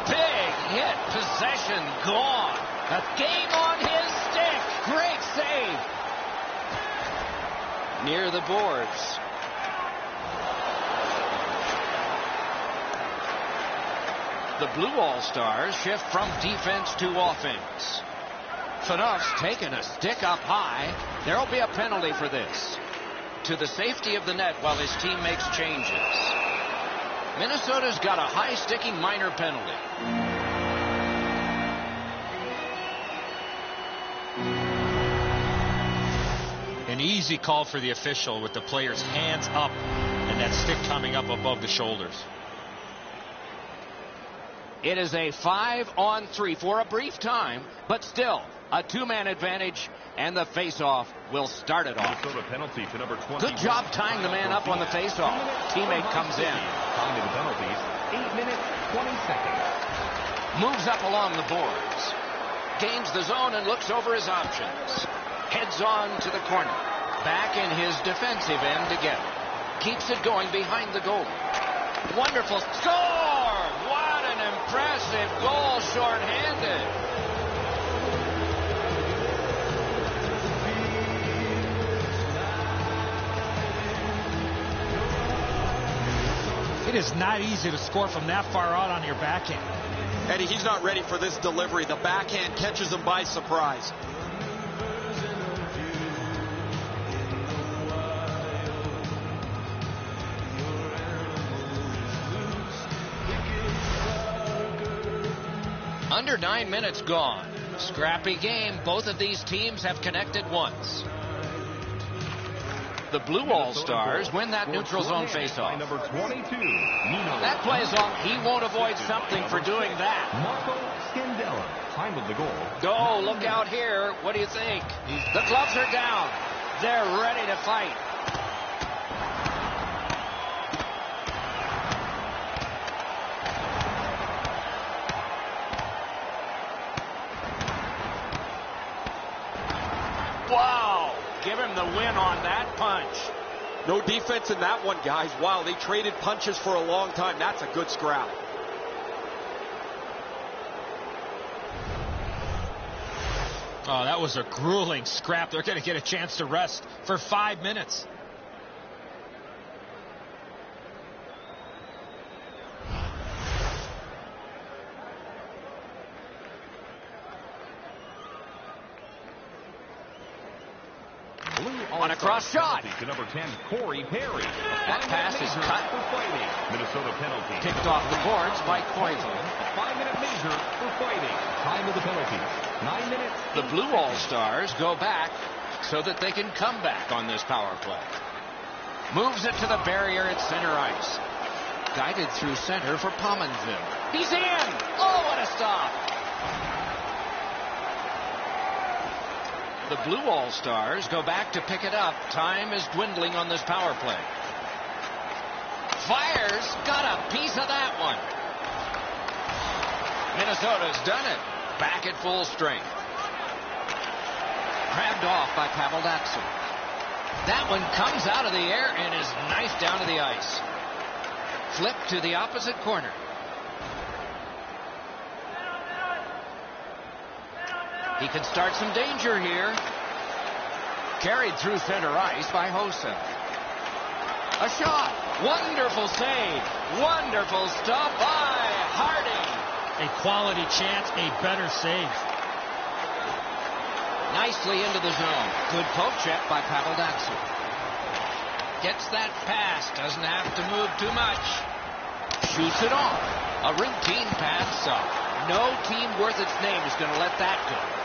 Big hit. Possession gone. A game on his stick. Great save. Near the boards. The Blue All-Stars shift from defense to offense. Phaneuf's taken a stick up high. There will be a penalty for this. To the safety of the net while his team makes changes. Minnesota's got a high-sticking minor penalty. An easy call for the official with the player's hands up and that stick coming up above the shoulders. It is a 5-on-3 for a brief time, but still a two-man advantage, and the face-off will start it off. Good job tying the man up on the face-off. Teammate comes in. Time of the penalties, 8 minutes, 20 seconds. Moves up along the boards. Gains the zone and looks over his options. Heads on to the corner. Back in his defensive end again. Keeps it going behind the goal. Wonderful score! What an impressive goal, short-handed. It is not easy to score from that far out on your backhand. Eddie, he's not ready for this delivery. The backhand catches him by surprise. Under 9 minutes gone. Scrappy game. Both of these teams have connected once. The Blue All-Stars win that neutral zone faceoff. Number 22, That plays on. He won't avoid something for doing that. Marco Scandella. Time of the goal. Oh, look out here. What do you think? The gloves are down. They're ready to fight. Wow. Give him the win on that punch. No defense in that one, guys. Wow, they traded punches for a long time. That's a good scrap. Oh, that was a grueling scrap. They're going to get a chance to rest for 5 minutes. On a cross shot. To number 10, Corey Perry. That pass is cut. For fighting. Minnesota penalty. Kicked off the boards by Coyne. A 5-minute measure for fighting. Time of the penalty. 9 minutes. The Blue All-Stars go back so that they can come back on this power play. Moves it to the barrier at center ice. Guided through center for Pominville. He's in! Oh, what a stop! The Blue All-Stars go back to pick it up. Time is dwindling on this power play. Fires, got a piece of that one. Minnesota's done it. Back at full strength. Grabbed off by Paveldaksu. That one comes out of the air and is knifed down to the ice. Flip to the opposite corner. He can start some danger here. Carried through center ice by Hossa. A shot. Wonderful save. Wonderful stop by Harding. A quality chance, a better save. Nicely into the zone. Good poke check by Paveldaksu. Gets that pass. Doesn't have to move too much. Shoots it off. A routine pass up. No team worth its name is going to let that go.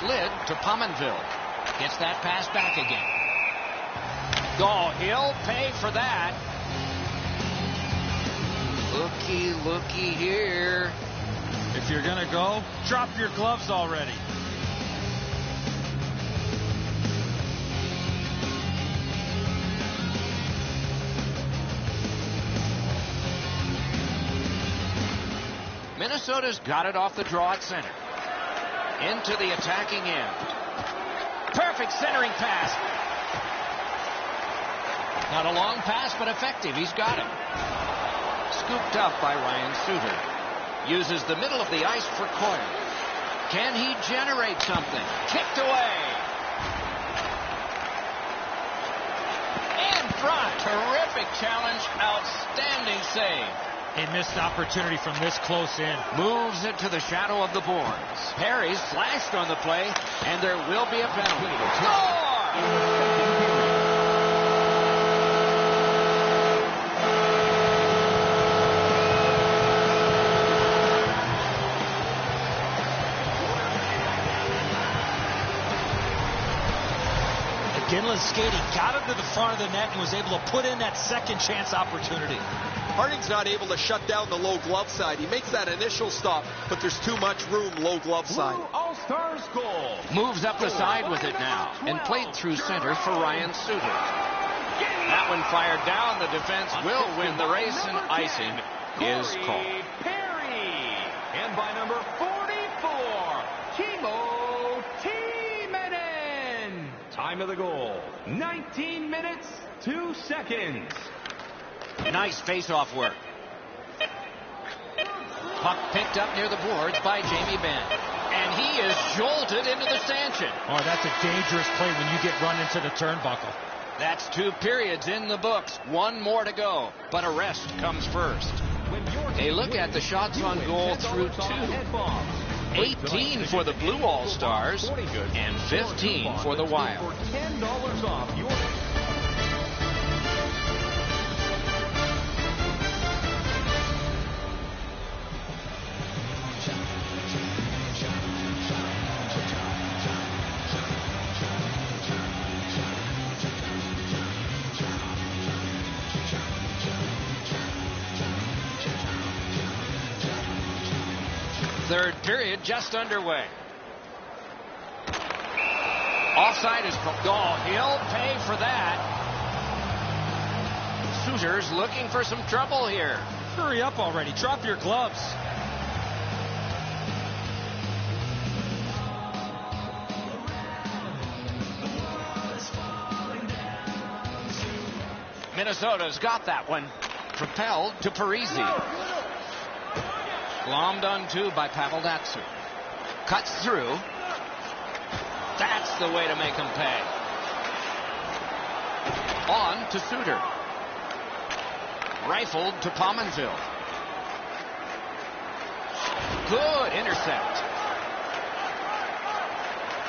Slid to Pominville. Gets that pass back again. Oh, he'll pay for that. Looky here. If you're going to go, drop your gloves already. Minnesota's got it off the draw at center. Into the attacking end. Perfect centering pass. Not a long pass, but effective. He's got it. Scooped up by Ryan Suter. Uses the middle of the ice for Coyne. Can he generate something? Kicked away. In front. Terrific challenge. Outstanding save. A missed opportunity from this close in. Moves it to the shadow of the boards. Perry slashed on the play, and there will be a penalty. Score! Inland Skating got him to the front of the net and was able to put in that second chance opportunity. Harding's not able to shut down the low glove side. He makes that initial stop, but there's too much room low glove side. All-Stars goal. Moves up the side with it now and played through center for Ryan Suter. That one fired down. The defense will win the race, and icing is called. Perry. And by number 44, Kimmo Timonen. Time of the goal, 19 minutes, 2 seconds. Nice face-off work. Puck picked up near the boards by Jamie Benn. And he is jolted into the stanchion. Oh, that's a dangerous play when you get run into the turnbuckle. That's 2 periods in the books. 1 more to go. But a rest comes first. A look at the shots on goal through 2. 18 for the Blue All-Stars and 15 for the Wild. $10 off your... Third period just underway. Offside is called. Oh, he'll pay for that. Suter's looking for some trouble here. Hurry up already. Drop your gloves. Minnesota's got that one. Propelled to Parisi. Glommed on 2 by Pavel Datsyuk. Cuts through. That's the way to make him pay. On to Suter. Rifled to Pominville. Good intercept.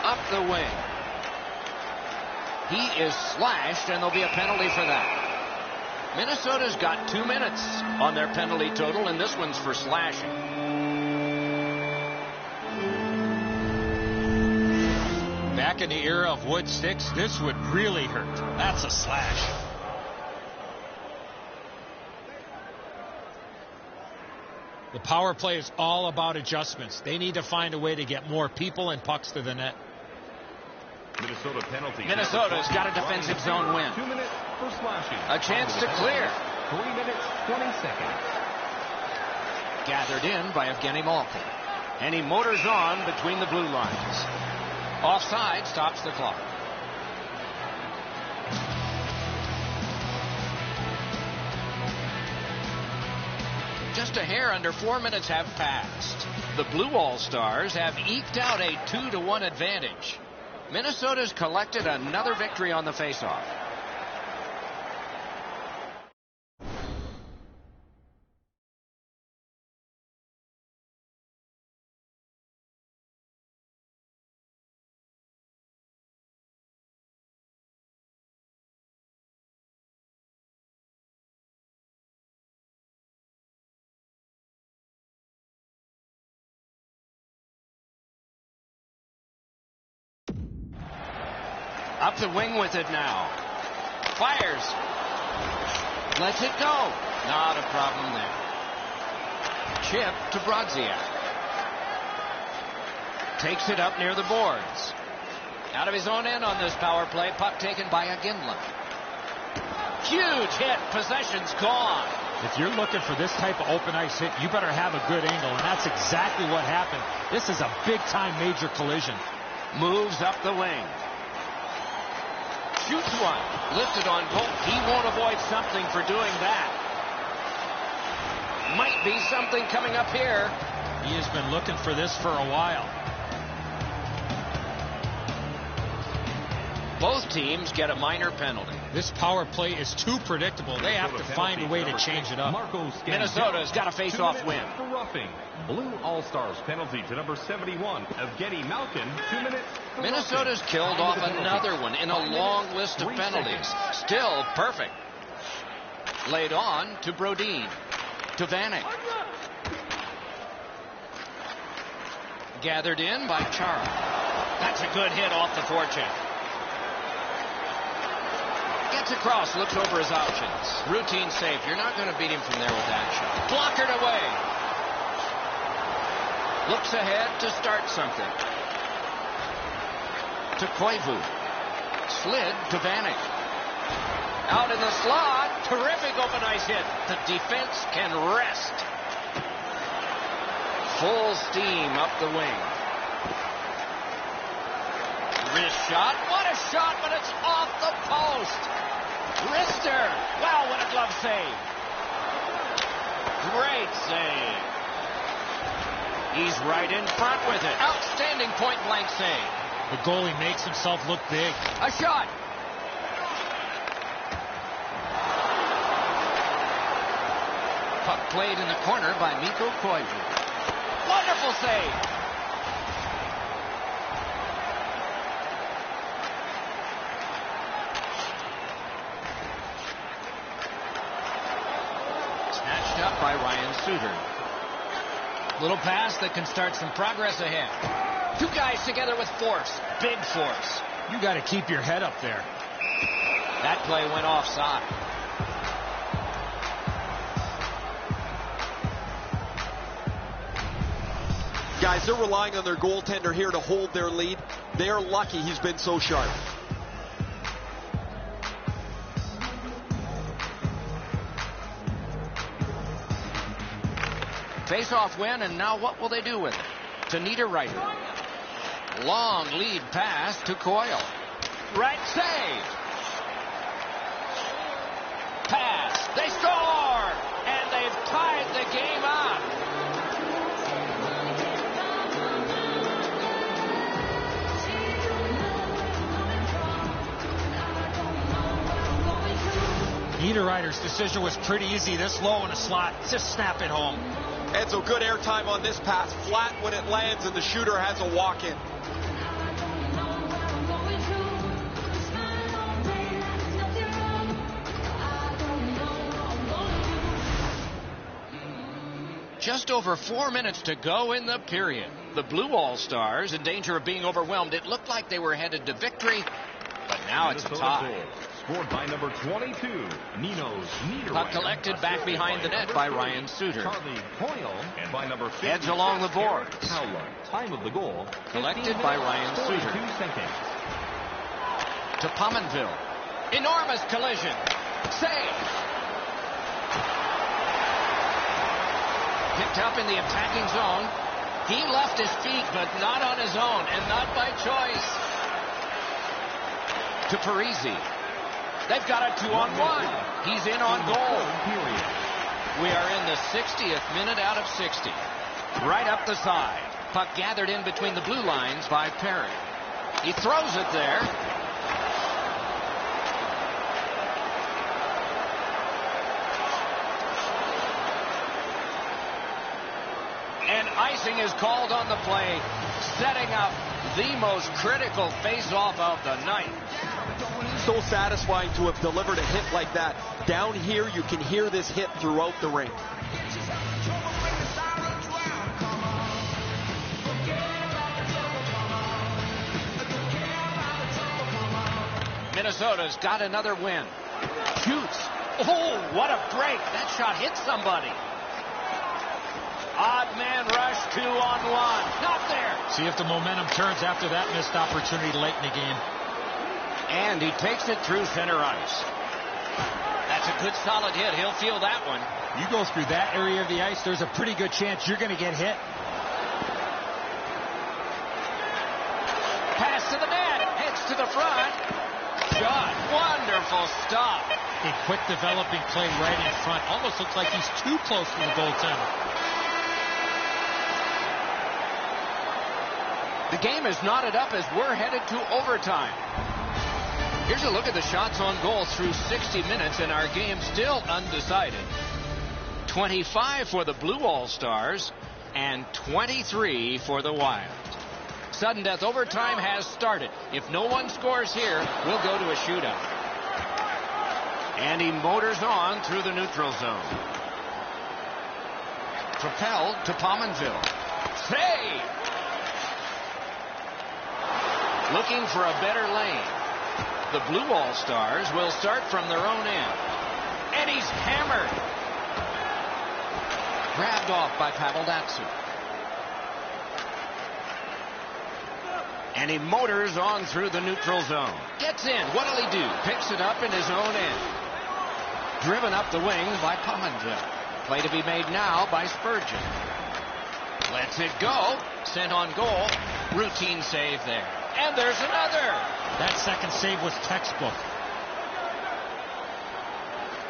Up the wing. He is slashed, and there'll be a penalty for that. Minnesota's got 2 minutes on their penalty total, and this one's for slashing. Back in the era of wood sticks, this would really hurt. That's a slash. The power play is all about adjustments. They need to find a way to get more people and pucks to the net. Minnesota penalty. Minnesota's got a defensive zone win. 2 minutes for slashing. A chance to clear. 3 minutes, 20 seconds. Gathered in by Evgeny Malkin. And he motors on between the blue lines. Offside stops the clock. Just a hair under 4 minutes have passed. The Blue All-Stars have eked out a 2-1 advantage. Minnesota's collected another victory on the faceoff. Up the wing with it now. Fires. Lets it go. Not a problem there. Chip to Brodziak. Takes it up near the boards. Out of his own end on this power play. Puck taken by Iginla. Huge hit. Possession's gone. If you're looking for this type of open ice hit, you better have a good angle, and that's exactly what happened. This is a big-time major collision. Moves up the wing. Shoots one. Lifted on goal. He won't avoid something for doing that. Might be something coming up here. He has been looking for this for a while. Both teams get a minor penalty. This power play is too predictable. They have to find a way to change it up. Minnesota's got a face-off win. For roughing. Blue All-Stars penalty to number 71, Evgeny Malkin. 2 minutes. Minnesota's killed off another one in a long list of penalties. Still perfect. Laid on to Brodin. To Vanek. Gathered in by Chara. That's a good hit off the forecheck. Gets across, looks over his options. Routine save. You're not going to beat him from there with that shot. Blockered away. Looks ahead to start something. To Koivu. Slid to Vanek. Out in the slot. Terrific open ice hit. The defense can rest. Full steam up the wing. Wrist shot. What a shot, but it's off the post. Wrister. Wow, what a glove save. Great save. He's right in front with it. Outstanding point-blank save. The goalie makes himself look big. A shot. Puck played in the corner by Mikko Koivu. Wonderful save. Snatched up by Ryan Suter. Little pass that can start some progress ahead. Two guys together with force. Big force. You got to keep your head up there. That play went offside. Guys, they're relying on their goaltender here to hold their lead. They're lucky he's been so sharp. Face-off win, and now what will they do with it? To Niederreiter. Long lead pass to Coyle. Right save. Pass. They score! And they've tied the game up. Niederreiter's decision was pretty easy. This low in a slot. Just snap it home. And so good airtime on this pass. Flat when it lands, and the shooter has a walk-in. Just over 4 minutes to go in the period. The Blue All-Stars in danger of being overwhelmed. It looked like they were headed to victory, but now it's a tie. Scored by number 22, Nino's Niederreiter. Puck collected back behind the net by Ryan Suter. Charlie Coyle, and by number 50, Heads along the boards. Time of the goal, Collected by Ryan Suter. To Pominville. Enormous collision. Save. Picked up in the attacking zone. He left his feet, but not on his own, and not by choice. To Parisi. They've got a 2-on-1. He's in on goal. We are in the 60th minute out of 60. Right up the side. Puck gathered in between the blue lines by Perry. He throws it there. And icing is called on the play, setting up the most critical face-off of the night. So satisfying to have delivered a hit like that. Down here, you can hear this hit throughout the rink. Minnesota's got another win. Shoots. Oh, what a break. That shot hit somebody. Odd man rush, 2-on-1. Not there. See if the momentum turns after that missed opportunity late in the game. And he takes it through center ice. That's a good solid hit. He'll feel that one. You go through that area of the ice, there's a pretty good chance you're going to get hit. Pass to the net. Heads to the front. Shot. Wonderful stop. A quick developing play right in front. Almost looks like he's too close to the goaltender. The game is knotted up as we're headed to overtime. Here's a look at the shots on goal through 60 minutes, and our game still undecided. 25 for the Blue All-Stars and 23 for the Wild. Sudden death overtime has started. If no one scores here, we'll go to a shootout. And he motors on through the neutral zone. Propelled to Pominville. Save! Looking for a better lane. the Blue All-Stars will start from their own end. And he's hammered. Grabbed off by Paveldatsu. And he motors on through the neutral zone. Gets in. What'll he do? Picks it up in his own end. Driven up the wing by Pominville. Play to be made now by Spurgeon. Lets it go. Sent on goal. Routine save there. And there's another. That second save was textbook.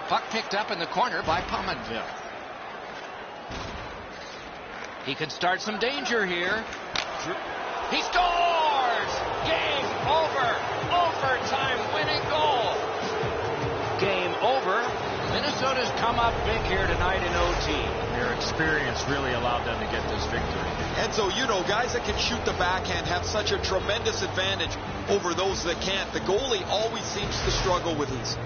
Puck picked up in the corner by Pominville. He could start some danger here. He scores! Game over. Overtime winning goal. Game over. Minnesota's come up big here tonight in OT. Their experience really allowed them to get this victory. And so, you know, guys that can shoot the backhand have such a tremendous advantage over those that can't. The goalie always seems to struggle with these.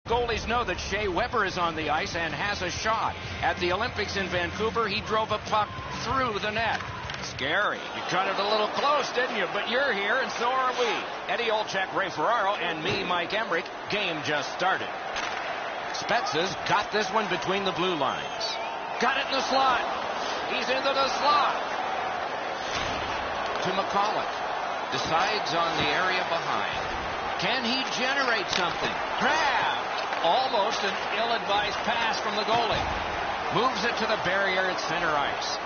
Goalies know that Shea Weber is on the ice and has a shot. At the Olympics in Vancouver, he drove a puck through the net. Scary. You cut it a little close, didn't you? But you're here, and so are we. Eddie Olczyk, Ray Ferraro, and me, Mike Emmerich. Game just started. Spezza's got this one between the blue lines. Got it in the slot. He's into the slot. To McCulloch. Decides on the area behind. Can he generate something? Grab! Almost an ill-advised pass from the goalie. Moves it to the barrier at center ice.